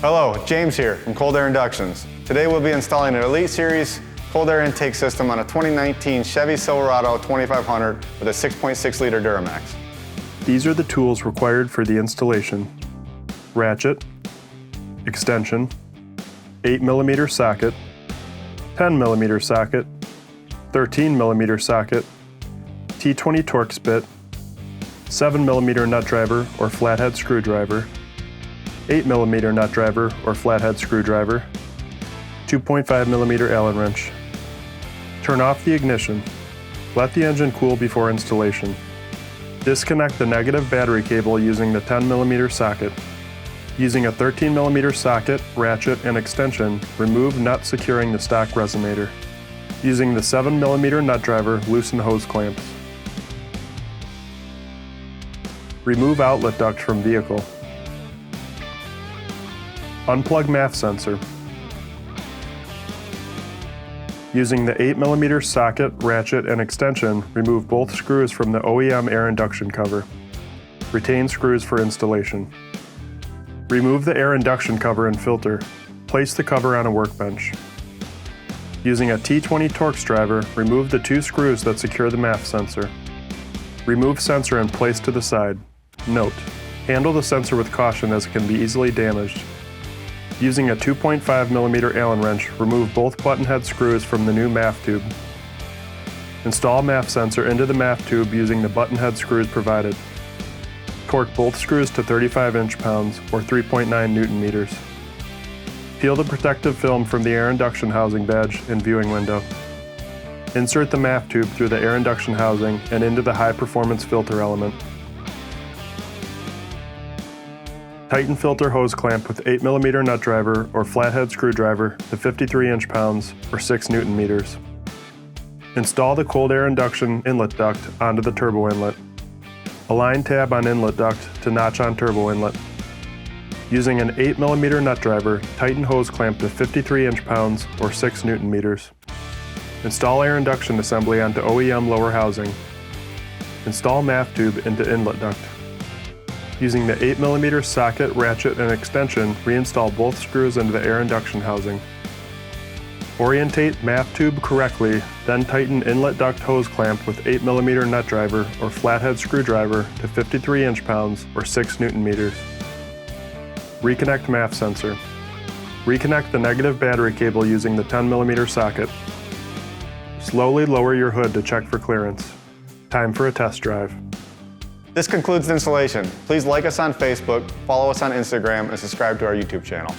Hello, James here from Cold Air Inductions. Today we'll be installing an Elite Series cold air intake system on a 2019 Chevy Silverado 2500 with a 6.6 liter Duramax. These are the tools required for the installation: ratchet, extension, 8mm socket, 10mm socket, 13mm socket, T20 Torx bit, 7mm nut driver or flathead screwdriver, 8mm nut driver or flathead screwdriver, 2.5mm Allen wrench. Turn off the ignition. Let the engine cool before installation. Disconnect the negative battery cable using the 10mm socket. Using a 13mm socket, ratchet, and extension, remove nut securing the stock resonator. Using the 7mm nut driver, loosen hose clamps. Remove outlet duct from vehicle. Unplug MAF sensor. Using the 8mm socket, ratchet, and extension, remove both screws from the OEM air induction cover. Retain screws for installation. Remove the air induction cover and filter. Place the cover on a workbench. Using a T20 Torx driver, remove the 2 screws that secure the MAF sensor. Remove sensor and place to the side. Note: handle the sensor with caution as it can be easily damaged. Using a 2.5mm Allen wrench, remove both button head screws from the new MAF tube. Install MAF sensor into the MAF tube using the button head screws provided. Torque both screws to 35 inch-pounds or 3.9 Newton-meters. Peel the protective film from the air induction housing badge and viewing window. Insert the MAF tube through the air induction housing and into the high-performance filter element. Tighten filter hose clamp with 8mm nut driver or flathead screwdriver to 53 inch-pounds or 6 Newton-meters. Install the cold air induction inlet duct onto the turbo inlet. Align tab on inlet duct to notch on turbo inlet. Using an 8mm nut driver, tighten hose clamp to 53 inch-pounds or 6 Newton-meters. Install air induction assembly onto OEM lower housing. Install MAF tube into inlet duct. Using the 8mm socket, ratchet, and extension, reinstall both screws into the air induction housing. Orientate MAF tube correctly, then tighten inlet duct hose clamp with 8mm nut driver or flathead screwdriver to 53 inch-pounds or 6 Newton-meters. Reconnect MAF sensor. Reconnect the negative battery cable using the 10mm socket. Slowly lower your hood to check for clearance. Time for a test drive. This concludes the installation. Please like us on Facebook, follow us on Instagram, and subscribe to our YouTube channel.